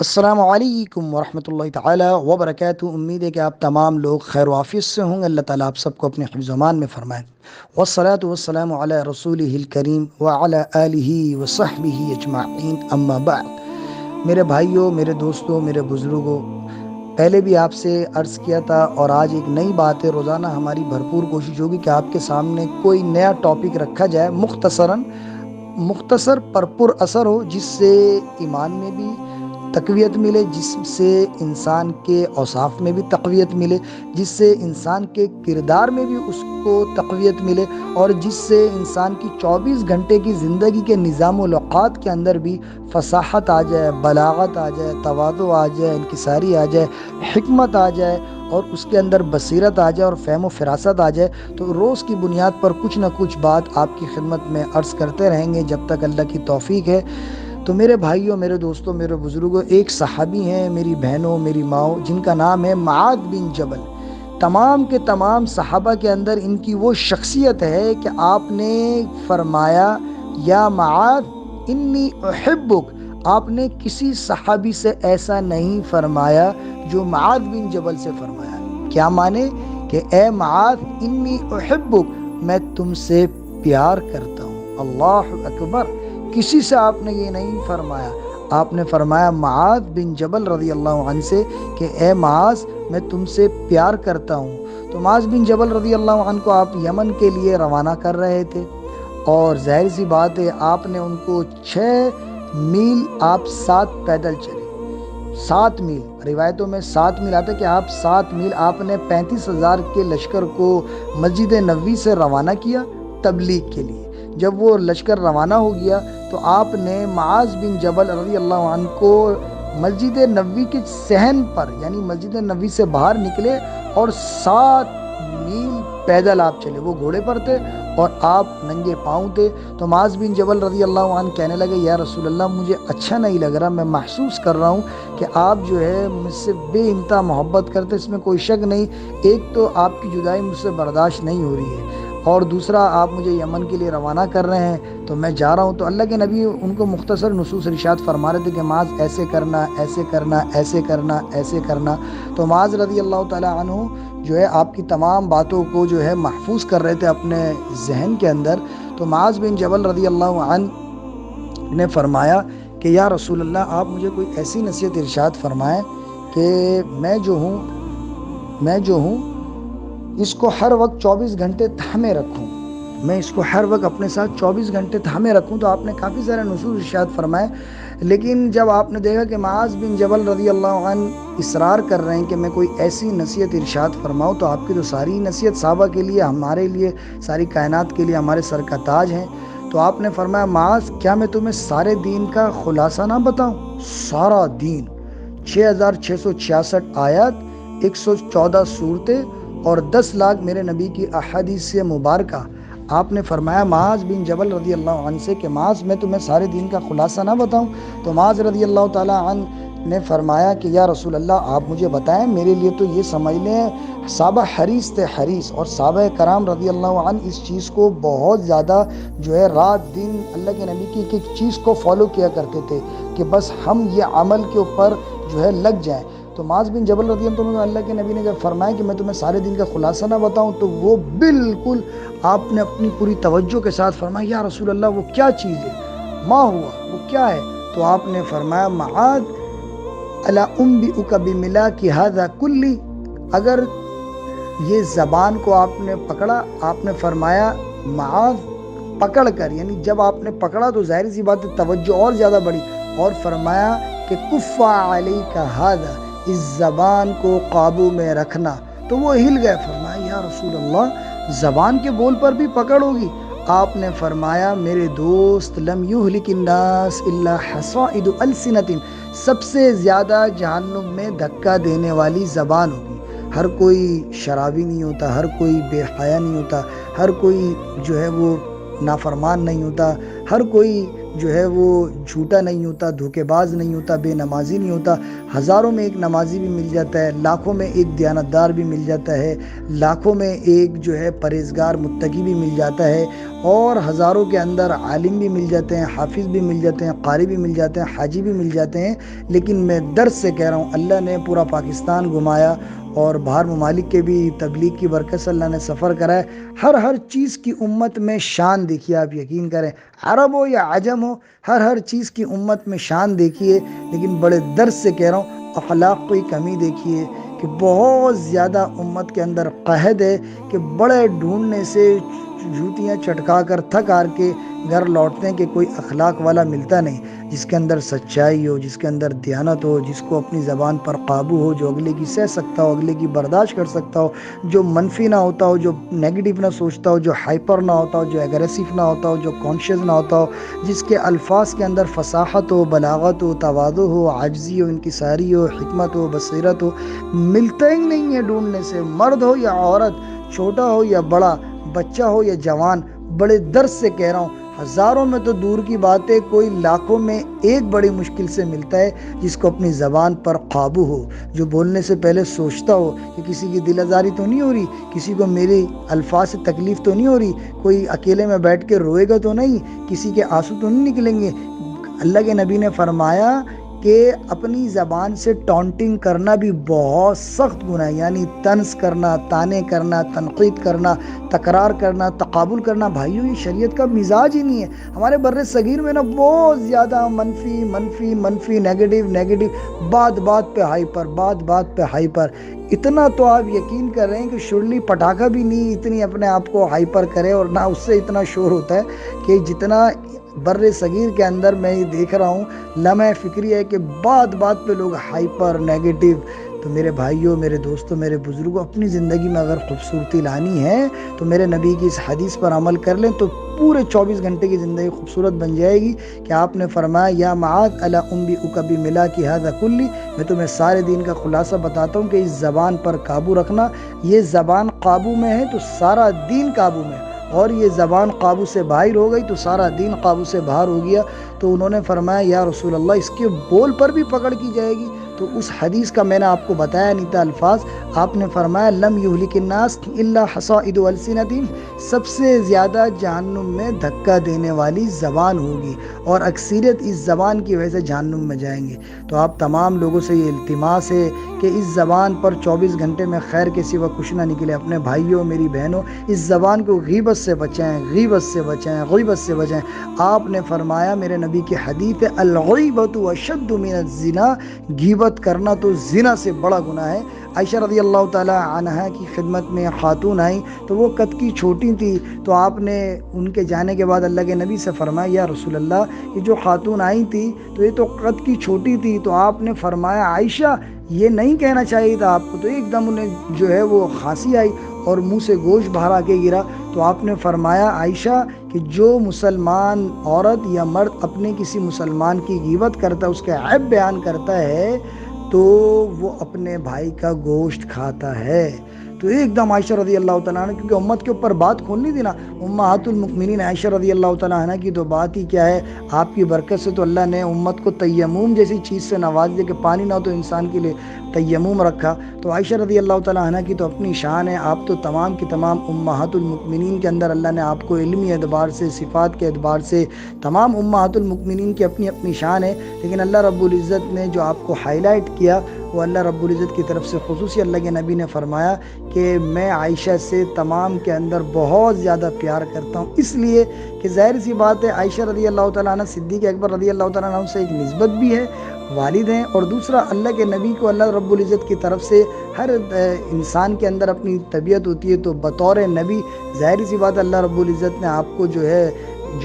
السلام علیکم ورحمۃ اللہ تعالی وبرکاتہ۔ امید ہے کہ آپ تمام لوگ خیر و عافیت سے ہوں گے۔ اللہ تعالیٰ آپ سب کو اپنے حفظ و امان میں فرمائے۔ والصلاة والسلام علی رسولہ الکریم وعلی آلہ وصحبہ اجمعین، اما بعد۔ میرے بھائیوں، میرے دوستوں، میرے بزرگوں، پہلے بھی آپ سے عرض کیا تھا اور آج ایک نئی بات ہے۔ روزانہ ہماری بھرپور کوشش ہوگی کہ آپ کے سامنے کوئی نیا ٹاپک رکھا جائے، مختصر پر پر اثر ہو، جس سے ایمان میں بھی تقویت ملے، جس سے انسان کے اوصاف میں بھی تقویت ملے، جس سے انسان کے کردار میں بھی اس کو تقویت ملے، اور جس سے انسان کی 24 گھنٹے کی زندگی کے نظام و اوقات کے اندر بھی فصاحت آ جائے، بلاغت آ جائے، تواضع آ جائے، انکساری آ جائے، حکمت آ جائے، اور اس کے اندر بصیرت آ جائے اور فہم و فراست آ جائے۔ تو روز کی بنیاد پر کچھ نہ کچھ بات آپ کی خدمت میں عرض کرتے رہیں گے جب تک اللہ کی توفیق ہے۔ تو میرے بھائیوں، میرے دوستوں، میرے بزرگوں، ایک صحابی ہیں، میری بہنوں، میری ماؤں، جن کا نام ہے معاذ بن جبل۔ تمام کے تمام صحابہ کے اندر ان کی وہ شخصیت ہے کہ آپ نے فرمایا یا معاذ انی احبک۔ آپ نے کسی صحابی سے ایسا نہیں فرمایا جو معاذ بن جبل سے فرمایا۔ کیا مانے کہ اے معاذ انی احبک، میں تم سے پیار کرتا ہوں۔ اللہ اکبر! کسی سے آپ نے یہ نہیں فرمایا، آپ نے فرمایا معاذ بن جبل رضی اللہ عنہ سے کہ اے معاذ، میں تم سے پیار کرتا ہوں۔ تو معاذ بن جبل رضی اللہ عنہ کو آپ یمن کے لیے روانہ کر رہے تھے، اور ظاہر سی بات ہے آپ نے ان کو 6 میل آپ 7 پیدل چلے۔ 7 میل، روایتوں میں 7 میل آتا ہے کہ آپ 7 میل آپ نے 35,000 کے لشکر کو مسجد نبوی سے روانہ کیا تبلیغ کے لیے۔ جب وہ لشکر روانہ ہو گیا تو آپ نے معاذ بن جبل رضی اللہ عنہ کو مسجد نبوی کے صحن پر، یعنی مسجد نبوی سے باہر نکلے اور 7 میل پیدل آپ چلے۔ وہ گھوڑے پر تھے اور آپ ننگے پاؤں تھے۔ تو معاذ بن جبل رضی اللہ عنہ کہنے لگے یا رسول اللہ، مجھے اچھا نہیں لگ رہا، میں محسوس کر رہا ہوں کہ آپ جو ہے مجھ سے بے انتہا محبت کرتے، اس میں کوئی شک نہیں۔ ایک تو آپ کی جدائی مجھ سے برداشت نہیں ہو رہی ہے، اور دوسرا آپ مجھے یمن کے لیے روانہ کر رہے ہیں، تو میں جا رہا ہوں۔ تو اللہ کے نبی ان کو مختصر نصوص ارشاد فرما رہے تھے کہ معاذ ایسے کرنا، ایسے کرنا، ایسے کرنا، ایسے کرنا۔ تو معاذ رضی اللہ تعالیٰ عنہ جو ہے آپ کی تمام باتوں کو جو ہے محفوظ کر رہے تھے اپنے ذہن کے اندر۔ تو معاذ بن جبل رضی اللہ عنہ نے فرمایا کہ یا رسول اللہ، آپ مجھے کوئی ایسی نصیحت ارشاد فرمائیں کہ میں جو ہوں اس کو ہر وقت 24 گھنٹے تھامے رکھوں، میں اس کو ہر وقت اپنے ساتھ 24 گھنٹے تھامے رکھوں۔ تو آپ نے کافی سارے نصوص ارشاد فرمائے، لیکن جب آپ نے دیکھا کہ معاذ بن جبل رضی اللہ عنہ اصرار کر رہے ہیں کہ میں کوئی ایسی نصیحت ارشاد فرماؤں، تو آپ کی تو ساری نصیحت صحابہ کے لیے، ہمارے لیے، ساری کائنات کے لیے ہمارے سر کا تاج ہیں۔ تو آپ نے فرمایا معاذ، کیا میں تمہیں سارے دین کا خلاصہ نہ بتاؤں؟ سارا دین، 6666 آیات، 114 صورتیں اور 10 لاکھ میرے نبی کی احادیث مبارکہ۔ آپ نے فرمایا معاذ بن جبل رضی اللہ عنہ سے کہ معاذ، میں تمہیں سارے دین کا خلاصہ نہ بتاؤں؟ تو معاذ رضی اللہ تعالیٰ عنہ نے فرمایا کہ یا رسول اللہ، آپ مجھے بتائیں، میرے لیے تو یہ سمجھ لیں صحابہ حریص تھے، حریص، اور صحابہ کرام رضی اللہ عنہ اس چیز کو بہت زیادہ جو ہے رات دن اللہ کے نبی کی ایک چیز کو فالو کیا کرتے تھے کہ بس ہم یہ عمل کے اوپر جو ہے لگ جائیں۔ تو معاذ بن جبل رضی اللہ کے نبی نے جب فرمایا کہ میں تمہیں سارے دین کا خلاصہ نہ بتاؤں، تو وہ بالکل آپ نے اپنی پوری توجہ کے ساتھ فرمایا یا رسول اللہ، وہ کیا چیز ہے؟ ما ہوا، وہ کیا ہے؟ تو آپ نے فرمایا معاذ الا انبئک بملاک ھذا کلی، اگر یہ زبان کو آپ نے پکڑا، آپ نے فرمایا معاذ پکڑ کر، یعنی جب آپ نے پکڑا تو ظاہر سی بات ہے توجہ اور زیادہ بڑھی، اور فرمایا کہ کف علیک ھذا، اس زبان کو قابو میں رکھنا۔ تو وہ ہل گئے، فرمایا یا رسول اللہ، زبان کے بول پر بھی پکڑ ہوگی؟ آپ نے فرمایا میرے دوست، لم یہلک الناس الا حصائد السنۃ، سب سے زیادہ جہنم میں دھکا دینے والی زبان ہوگی۔ ہر کوئی شرابی نہیں ہوتا، ہر کوئی بے حیا نہیں ہوتا، ہر کوئی جو ہے وہ نافرمان نہیں ہوتا، ہر کوئی جو ہے وہ جھوٹا نہیں ہوتا، دھوکے باز نہیں ہوتا، بے نمازی نہیں ہوتا۔ ہزاروں میں ایک نمازی بھی مل جاتا ہے، لاکھوں میں ایک دیانتدار بھی مل جاتا ہے، لاکھوں میں ایک جو ہے پرہیزگار متقی بھی مل جاتا ہے، اور ہزاروں کے اندر عالم بھی مل جاتے ہیں، حافظ بھی مل جاتے ہیں، قاری بھی مل جاتے ہیں، حاجی بھی مل جاتے ہیں۔ لیکن میں درد سے کہہ رہا ہوں، اللہ نے پورا پاکستان گھمایا اور باہر ممالک کے بھی تبلیغ کی برکت سے اللہ نے سفر کرا ہے۔ ہر چیز کی امت میں شان دیکھیے، آپ یقین کریں، عرب ہو یا عجم ہو، ہر چیز کی امت میں شان دیکھیے، لیکن بڑے درد سے کہہ رہا ہوں اخلاق کی کمی دیکھیے کہ بہت زیادہ امت کے اندر قحط ہے کہ بڑے ڈھونڈنے سے جوتیاں چٹکا کر تھک ہار کے گھر لوٹتے ہیں کہ کوئی اخلاق والا ملتا نہیں، جس کے اندر سچائی ہو، جس کے اندر دیانت ہو، جس کو اپنی زبان پر قابو ہو، جو اگلے کی سہ سکتا ہو، اگلے کی برداشت کر سکتا ہو، جو منفی نہ ہوتا ہو، جو نیگیٹو نہ سوچتا ہو، جو ہائپر نہ ہوتا ہو، جو ایگریسو نہ ہوتا ہو، جو کانشیس نہ ہوتا ہو، جس کے الفاظ کے اندر فصاحت ہو، بلاغت ہو، تواضع ہو، عاجزی ہو، انکساری ہو، حکمت ہو، بصیرت ہو۔ ملتا ہی نہیں ہے ڈھونڈنے سے، مرد ہو یا عورت، چھوٹا ہو یا بڑا، بچہ ہو یا جوان۔ بڑے درد سے کہہ رہا ہوں، ہزاروں میں تو دور کی بات ہے، کوئی لاکھوں میں ایک بڑی مشکل سے ملتا ہے جس کو اپنی زبان پر قابو ہو، جو بولنے سے پہلے سوچتا ہو کہ کسی کی دل آزاری تو نہیں ہو رہی، کسی کو میرے الفاظ سے تکلیف تو نہیں ہو رہی، کوئی اکیلے میں بیٹھ کے روئے گا تو نہیں، کسی کے آنسو تو نہیں نکلیں گے۔ اللہ کے نبی نے فرمایا کہ اپنی زبان سے ٹانٹنگ کرنا بھی بہت سخت گناہ ہے، یعنی طنز کرنا، طعنے کرنا، تنقید کرنا، تکرار کرنا، تقابل کرنا۔ بھائیو، یہ شریعت کا مزاج ہی نہیں ہے۔ ہمارے بر صغیر میں نا بہت زیادہ منفی نیگیٹو، بات پہ ہائپر۔ اتنا تو آپ یقین کر رہے ہیں کہ شرلی پٹاخہ بھی نہیں اتنی اپنے آپ کو ہائپر کرے، اور نہ اس سے اتنا شور ہوتا ہے کہ جتنا بر صغیر کے اندر میں یہ دیکھ رہا ہوں۔ لمحہ فکری ہے کہ بات پہ لوگ ہائپر نیگیٹو۔ تو میرے بھائیوں، میرے دوستوں، میرے بزرگوں، اپنی زندگی میں اگر خوبصورتی لانی ہے تو میرے نبی کی اس حدیث پر عمل کر لیں تو پورے 24 گھنٹے کی زندگی خوبصورت بن جائے گی۔ کہ آپ نے فرمایا یا معاذ الا انبئک بملاک ھذا کلی، میں تمہیں سارے دین کا خلاصہ بتاتا ہوں کہ اس زبان پر قابو رکھنا۔ یہ زبان قابو میں ہے تو سارا دین قابو میں ہے، اور یہ زبان قابو سے باہر ہو گئی تو سارا دین قابو سے باہر ہو گیا۔ تو انہوں نے فرمایا یا رسول اللہ، اس کے بول پر بھی پکڑ کی جائے گی؟ تو اس حدیث کا میں نے آپ کو بتایا نہیں تھا الفاظ۔ آپ نے فرمایا لم یہلک الناس الا حصائد السنتہم، سب سے زیادہ جہنم میں دھکا دینے والی زبان ہوگی، اور اکثریت اس زبان کی وجہ سے جہنم میں جائیں گے۔ تو آپ تمام لوگوں سے یہ التماس ہے کہ اس زبان پر 24 گھنٹے میں خیر کے سوا کچھ نہ نکلے۔ اپنے بھائیوں، میری بہنوں، اس زبان کو غیبت سے بچائیں۔ آپ نے فرمایا، میرے نبی کی حدیث ہے، الغیبۃ اشد من الزنا، غیبت کرنا تو زنا سے بڑا گناہ ہے۔ عائشہ رضی اللہ تعالی عنہا کی خدمت میں خاتون آئیں تو وہ قد کی چھوٹی تھی، تو آپ نے ان کے جانے کے بعد اللہ کے نبی سے فرمایا یا رسول اللہ، یہ جو خاتون آئی تھی تو یہ تو قد کی چھوٹی تھی۔ تو آپ نے فرمایا عائشہ، یہ نہیں کہنا چاہیے تھا آپ کو۔ تو ایک دم انہیں جو ہے وہ کھانسی آئی اور منہ سے گوشت باہر آ کے گرا۔ تو آپ نے فرمایا عائشہ کہ جو مسلمان عورت یا مرد اپنے کسی مسلمان کی غیبت کرتا ہے، اس کے عیب بیان کرتا ہے، تو وہ اپنے بھائی کا گوشت کھاتا ہے۔ تو ایک دم عائشہ رضی اللہ تعالیٰ عنہ، کیونکہ امت کے اوپر بات کھولنی تھی نا، امہات المؤمنین عائشہ رضی اللہ تعالیٰ عنہ کی تو بات ہی کیا ہے۔ آپ کی برکت سے تو اللہ نے امت کو تیمم جیسی چیز سے نواز دیا کہ پانی نہ ہو تو انسان کے لیے تیمم رکھا۔ تو عائشہ رضی اللہ تعالیٰ عنہ کی تو اپنی شان ہے۔ آپ تو تمام کی تمام امہات المؤمنین کے اندر اللہ نے آپ کو علمی اعتبار سے، صفات کے اعتبار سے، تمام امہات المؤمنین کی اپنی اپنی شان ہے۔ لیکن اللہ رب العزت نے جو آپ کو ہائی لائٹ کیا، وہ اللہ رب العزت کی طرف سے خصوصی اللہ کے نبی نے فرمایا کہ میں عائشہ سے تمام کے اندر بہت زیادہ پیار کرتا ہوں، اس لیے کہ ظاہر سی بات ہے عائشہ رضی اللہ تعالیٰ عنہ صدیق اکبر رضی اللہ تعالیٰ عنہ سے ایک نسبت بھی ہے، والد ہیں، اور دوسرا اللہ کے نبی کو اللہ رب العزت کی طرف سے ہر انسان کے اندر اپنی طبیعت ہوتی ہے، تو بطور نبی ظاہر سی بات ہے اللہ رب العزت نے آپ کو جو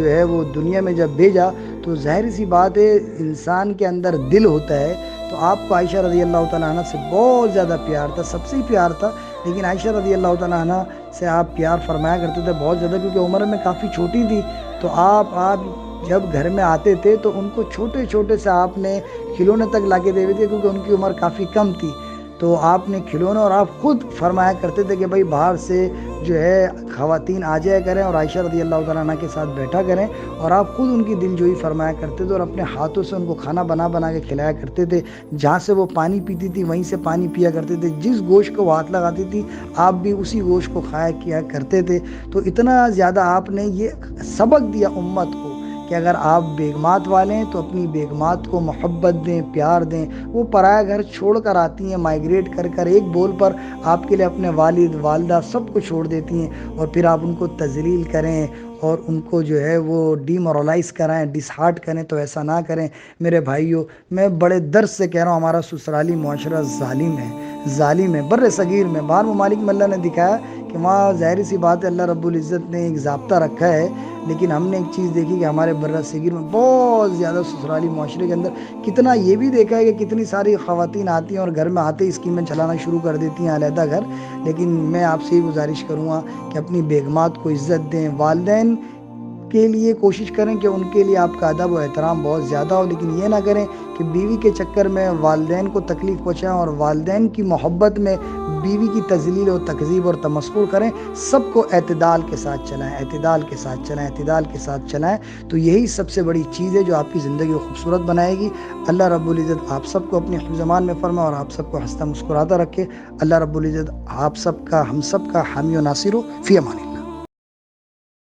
ہے وہ دنیا میں جب بھیجا، تو ظاہر سی بات ہے انسان کے اندر دل ہوتا ہے، تو آپ کو عائشہ رضی اللہ تعالیٰ عنہ سے بہت زیادہ پیار تھا، سب سے ہی پیار تھا۔ لیکن عائشہ رضی اللہ تعالیٰ عنہ سے آپ پیار فرمایا کرتے تھے بہت زیادہ، کیونکہ عمر میں کافی چھوٹی تھی۔ تو آپ جب گھر میں آتے تھے تو ان کو چھوٹے سے آپ نے کھلونے تک لا کے دے دیے تھے، کیونکہ ان کی عمر کافی کم تھی۔ تو آپ نے کھلونے، اور آپ خود فرمایا کرتے تھے کہ بھائی باہر سے جو ہے خواتین آ جایا کریں اور عائشہ رضی اللہ تعالیٰ عنہ کے ساتھ بیٹھا کریں، اور آپ خود ان کی دل جوئی فرمایا کرتے تھے اور اپنے ہاتھوں سے ان کو کھانا بنا کے کھلایا کرتے تھے۔ جہاں سے وہ پانی پیتی تھی وہیں سے پانی پیا کرتے تھے، جس گوشت کو وہ ہاتھ لگاتی تھی آپ بھی اسی گوشت کو کھایا کیا کرتے تھے۔ تو اتنا زیادہ آپ نے یہ سبق دیا امت کو کہ اگر آپ بیگمات والے ہیں تو اپنی بیگمات کو محبت دیں، پیار دیں۔ وہ پرایا گھر چھوڑ کر آتی ہیں، مائیگریٹ کر ایک بول پر آپ کے لیے اپنے والد والدہ سب کو چھوڑ دیتی ہیں، اور پھر آپ ان کو تذلیل کریں اور ان کو جو ہے وہ ڈی مورلائز کرائیں، ڈس ہارٹ کریں، تو ایسا نہ کریں میرے بھائیوں۔ میں بڑے درد سے کہہ رہا ہوں، ہمارا سسرالی معاشرہ ظالم ہے بر صغیر میں۔ باہر ممالک میں اللہ نے دکھایا کہ وہاں ظاہر سی بات ہے اللہ رب العزت نے ایک ضابطہ رکھا ہے، لیکن ہم نے ایک چیز دیکھی کہ ہمارے بر صغیر میں بہت زیادہ سسرالی معاشرے کے اندر کتنا یہ بھی دیکھا ہے کہ کتنی ساری خواتین آتی ہیں اور گھر میں آتے ہی اسکیمیں چلانا شروع کر دیتی ہیں علیحدہ گھر۔ لیکن میں آپ سے یہ گزارش کروں گا کہ اپنی بیگمات کو عزت دیں، والدین کے لیے کوشش کریں کہ ان کے لیے آپ کا ادب و احترام بہت زیادہ ہو، لیکن یہ نہ کریں کہ بیوی کے چکر میں والدین کو تکلیف پہنچائیں اور والدین کی محبت میں بیوی کی تذلیل و تکذیب اور تمسخر کریں۔ سب کو اعتدال کے ساتھ چلائیں، تو یہی سب سے بڑی چیز ہے جو آپ کی زندگی کو خوبصورت بنائے گی۔ اللہ رب العزت آپ سب کو اپنی حفظ امان میں فرمائے اور آپ سب کو ہنستا مسکراتا رکھے۔ اللہ رب العزت آپ سب کا، ہم سب کا حامی و ناصر ہو۔ فی امان اللہ۔